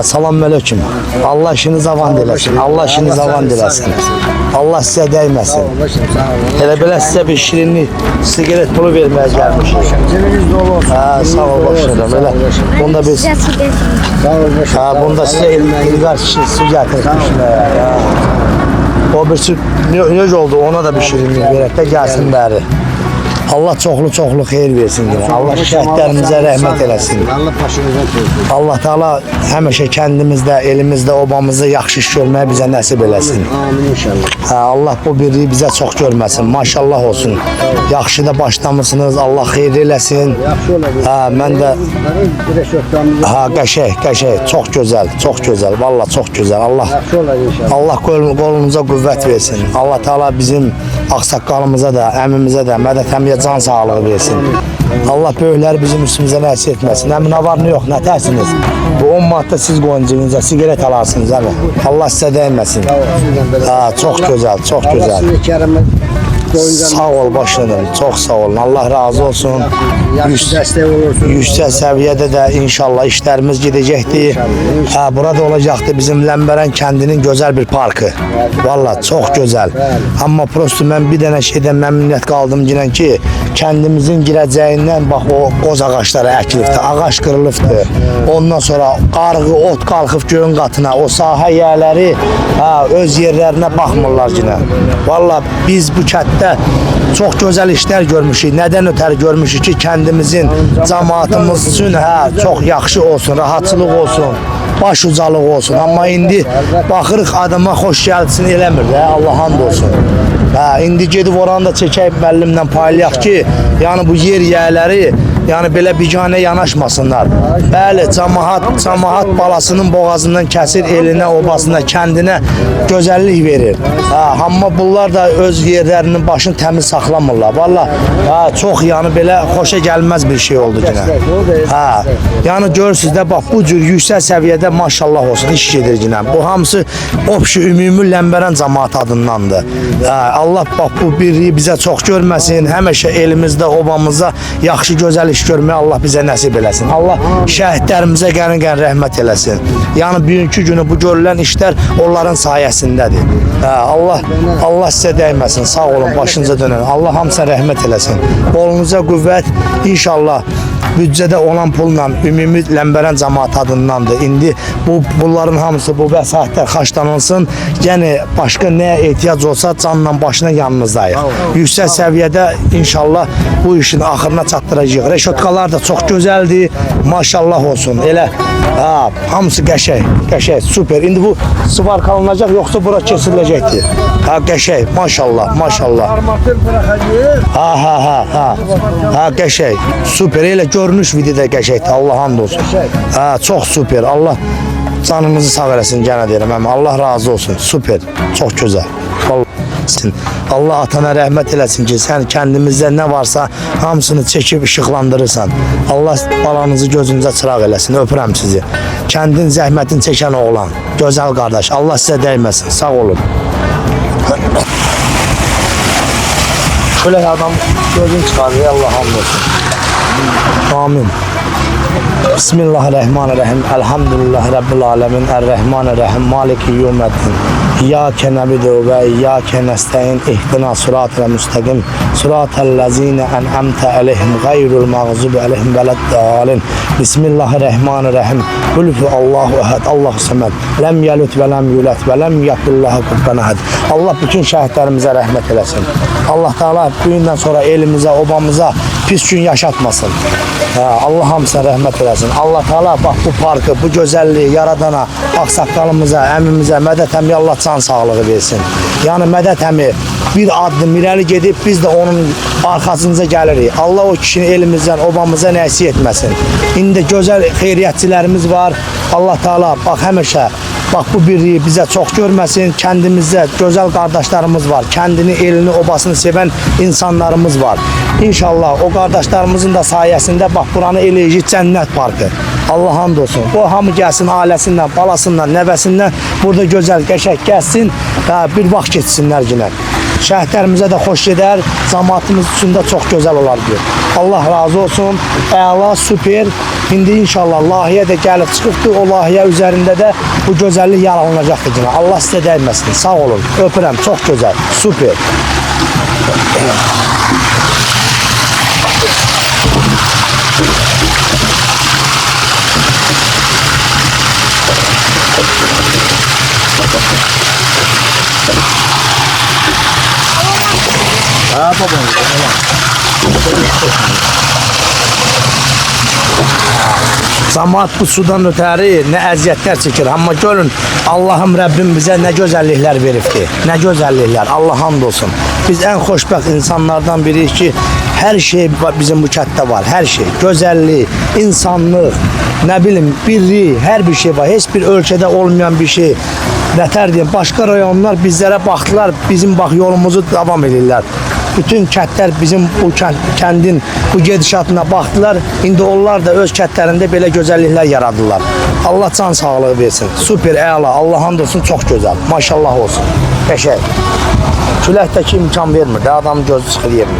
Selamünaleyküm. Allah işiniz avan dilesin. Allah işiniz avan dilesin. Allah size değmesin. Hele böyle size bir şirinlik, sigaret pulu vermeye gelmişim. Sağ ol başkanım. Öyle. Bunda biz, bunda size ilgar su getirmişim. O bir süt ne oldu, ona da bir şirinlik vererek de gelsin bari. Allah çoxlu xeyir versin yine. Allah şəhidlərimizə rəhmət eləsin. Allah Teala həmişə kəndimizdə, elimizdə, obamızda yaxşı iş görməyi bizə nəsib eləsin. Amin inşallah. Allah bu birliyi bizə çox görməsin. Maşallah olsun. Yaxşı da başlamışsınız. Allah xeyir eləsin. Yaxşı olar. Mən də qəşəng, çox gözəl. Vallahi çox gözəl. Allah Yaxşı olar inşallah. Allah qolunuza qüvvət versin. Allah Teala bizim ağsaqqalımıza da, əmimizə də, mədət əmiyə can sağlığı versin. Allah böyükləri bizim üstümüzə nəsib etməsin. Əmin var mı yox, nə tərsiniz? Bu 10 manatda siz qoyun cibinizə sigaret alarsınız. Allah sizə dəyməsin. Çox gözəl, çox gözəl. Sağ ol başlanım, çok sağ olun. Allah razı olsun. Yüksek seviyede de inşallah işlerimiz gidecekti. Burada olacaktı bizim Ləmbərən kendinin güzel bir parkı. Vallahi çok güzel. Ama prosto ben bir tane şeyden memnuniyet kaldım yine ki kendimizin gireceğinden bak o qoz ağaçları əkilibdi, ağaç kırılıbdı. Ondan sonra qarğı, ot qalxıb göyün qatına, o sahə yerləri öz yerlerine baxmırlar yine. Vallahi biz bu kətdə çok güzel işler görmüşük. Neden ötəri görmüşük ki kendimizin, cemaatimiz üçün çok yaxşı olsun, rahatçılıq olsun, baş ucalıq olsun. Amma indi baxırıq adama xoş gəlsin eləmir də, Allah hamd olsun. İndi gedib oranı da çəkəyib müəllimlə paylayaq ki, yəni bu yer yərləri yani belə biganə yanaşmasınlar. Bəli, cəmaat balasının boğazından kəsir, elinə, obasına, kəndinə gözəllik verir. Amma bunlar da öz yerlərinin başını təmiz saxlamırlar. Vallahi çox yəni belə xoşa gəlməz bir şey oldu yine. Yəni görürsünüz də bax bu cür yüksək səviyyədə maşallah olsun iş gedir yine. Bu hamısı obşu ümumi Ləmbərən cəmaat adındandır. Allah bax bu birliyi bizə çox görməsin. Həmişə elimizdə, obamızda yaxşı gözəl iş görməyə Allah bizə nəsib eləsin. Allah şəhidlərimizə qəni rəhmət eləsin. Yəni bugünkü günü bu görülən işlər onların sayəsindədir. Allah sizə dəyməsin. Sağ olun, başınıza dönün. Allah hamısına rəhmət eləsin. Qolunuza qüvvət. İnşallah büdcədə olan pulla ümumi Ləmbərən cəmaat adındandır. İndi bunların hamısı bu vəsaitlər xərclənilsin. Yəni başqa nəyə ehtiyac olsa canla başına yanınızdayıq. Yüksək səviyyədə inşallah bu işin axırına çatdıracağıq. Reşotkalar da çox gözəldir. Maşallah olsun. Elə hamısı qəşəng, super. İndi bu svarkalınacaq yoxsa bura kesiləcəkdir. Qəşəng, maşallah. Armatür bırakacağız. Qəşəng, super. Elə görünüş videoda qəşəngdir. Allah hamd olsun. Çox super. Allah canınızı sağ eləsin gənə deyirəm. Allah razı olsun. Super. Çox gözəl. Allah atana rəhmət eləsin ki, sən kəndimizdə nə varsa hamısını çəkib işıqlandırırsan. Allah balanızı gözünüzə çıraq eləsin. Öpürəm sizi. Kəndin zəhmətini çəkən oğlan. Gözəl qardaş. Allah sizə dəyməsin. Sağ olun. Şöyle adam gözünü çıxarır. Allah hamd olsun. Amin. Bismillahirrahmanirrahim. Elhamdülillahi Rabbil alemin. Errahmanirrahim. Maliki yevmiddin. İyyâke ne'budu ve iyyâke nestaîn. İhdina sıratal müstakîm. Sıratallezîne en'amte aleyhim gayril mağzubi aleyhim veleddâlin. Bismillahirrahmanirrahim. Kul huvallahu ehad. Allahu samed. Lem yelid ve lem yulad ve lem yekul lehu kufuven ahad. Allah bütün şəhidlərimizə rəhmət eləsin. Allah Teala bu gündən sonra elimizə, obamıza pis gün yaşatmasın. Allah hamısına rəhmət eləsin. Allah Teala bax bu parkı, bu gözəlliyi yaradana, ağsaqqalımıza, əmimizə, Mədət əmiyə Allah can sağlığı versin. Yəni Mədət əmi bir addım irəli gedib biz də onun arxasınca gəlirik. Allah o kişini elimizdən, obamıza nəsib etməsin. İndi gözəl xeyriyyətçilərimiz var. Allah Teala bax həmişə bax bu birliyi bizə çox görməsin. Kəndimizdə gözəl qardaşlarımız var. Kəndini, elini, obasını sevən insanlarımız var. İnşallah o qardaşlarımızın da sayəsində bax buranı eləyəcək cənnət parkı. Allah hamd olsun. O hamı gəlsin ailəsindən, balasından, nəvəsindən burada gözəl, qəşəng gəlsin. Bir vaxt keçsinlər yine. Şəhidlərimizə də xoş gedər, cəmaatımız üçün də çox gözəl olar diyor. Allah razı olsun. Əla, super. İndi inşallah layihə də gəlib çıxıbdır. O layihə üzərində də bu gözəllik yaralanacaqdır yine. Allah sizə dəyməsin. Sağ olun. Öpürəm. Çox gözəl. Super. Ha babam. Cəmaat bu sudan ötəri nə əziyyətlər çəkir. Amma görün, Allahım Rəbbim bizə nə gözəlliklər veribdir. Nə gözəlliklər. Allah hamd olsun. Biz ən xoşbəxt insanlardan biriyik ki, hər şey bizim bu kətdə var. Hər şey. Gözəllik, insanlıq, nə bilim, birlik, hər bir şey var. Heç bir ölkədə olmayan bir şey. Nətər deyim, başqa rayonlar bizlərə baxdılar, bizim bax yolumuzu davam edirlər. Bütün kətlər bizim bu kəndin bu gedişatına baxdılar. İndi onlar da öz kətlərində belə gözəlliklər yaradırlar. Allah can sağlığı versin. Super, əla. Allah hamd olsun, çox gözəl. Maşallah olsun. Qəşəng. Küləkdəki imkan vermir. Də adam gözü çıxır yerinə.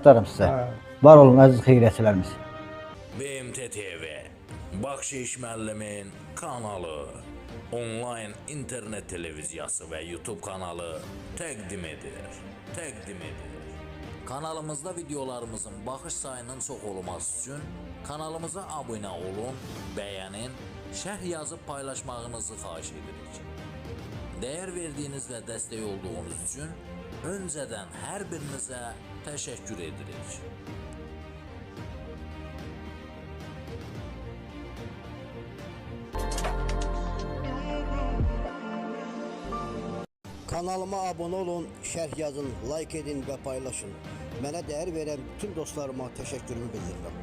Minnətdarım sizə. Var olun əziz xeyriyyətçilərimiz. BMT TV, Bakşiş müəllimin kanalı, onlayn internet televiziyası və YouTube kanalı təqdim edir. Kanalımızda videolarımızın baxış sayının çox olması üçün kanalımıza abunə olun, bəyənin, şərh yazıb paylaşmağınızı xahiş edirik. Dəyər verdiyiniz və dəstək olduğunuz üçün öncədən hər birinizə təşəkkür edirik. Kanalıma abone olun, şərh yazın, like edin və paylaşın. Mənə dəyər verən bütün dostlarıma təşəkkürümü bildirirəm.